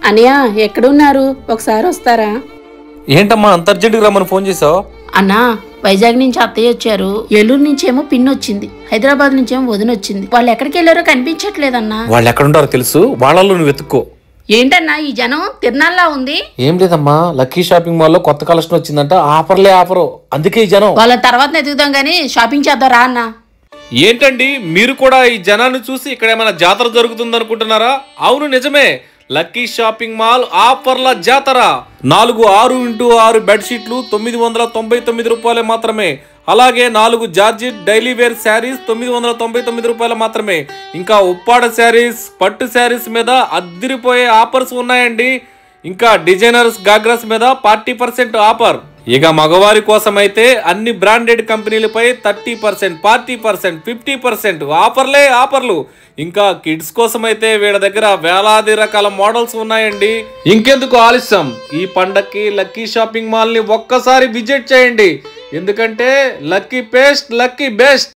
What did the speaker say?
అన్నయ్య ఎక్కడున్నారు? ఒకసారి వస్తారా? ఏంటమ్మా అంత అర్జెంటుగా రమ్మని ఫోన్ చేసావు? అన్నా, వైజాగ్ నుంచి అత్తయ్య వచ్చారు, ఏలూరు నుంచేమో పిన్ వచ్చింది, హైదరాబాద్ నుంచేమో వదిన వచ్చింది. వాళ్ళు ఎక్కడికి వెళ్ళారో కనిపించట్లేదన్నా. వాళ్ళు ఎక్కడుంటారో తెలుసు, వాళ్ళలో నువ్వు వెతుక్కో. ఏంటన్నా ఈ జనం తిరునాళ్ళ ఉంది? ఏం లేదమ్మా, లక్కీ షాపింగ్ మాల్ లో కొత్త కలెక్షన్ వచ్చిందంట, ఆఫరు, అందుకే ఈ జనం. వాళ్ళ తర్వాత ఎదుగుదాం గానీ షాపింగ్ చేద్దాం రా అన్నా. ఏంటండి మీరు కూడా ఈ జనాన్ని చూసి ఇక్కడ ఏమైనా జాతర జరుగుతుంది అనుకుంటున్నారా? అవును నిజమే, లక్కీ షాపింగ్ మాల్ ఆఫర్ల జాతర. 4 6x6 బెడ్షీట్లు 999 రూపాయలే మాత్రమే. అలాగే 4 జార్జెట్ డైలీ వేర్ శారీస్ 999 రూపాయలు మాత్రమే. ఇంకా ఉప్పాడ శారీస్, పట్టు శారీస్ మీద అద్దిరిపోయే ఆఫర్స్ ఉన్నాయండి. ఇంకా డిజైనర్స్ గాగ్రాస్ మీద 40% ఆఫర్. ఇక మగవారి కోసం అయితే అన్ని బ్రాండెడ్ కంపెనీలపై 30%, 40%, 50% ఆఫర్లు. ఇంకా కిడ్స్ కోసం అయితే వీళ్ళ దగ్గర వేలాది రకాల మోడల్స్ ఉన్నాయండి. ఇంకెందుకు ఆలస్యం, ఈ పండక్కి లక్కీ షాపింగ్ మాల్ ని ఒక్కసారి విజిట్ చేయండి. ఎందుకంటే లక్కీ బెస్ట్.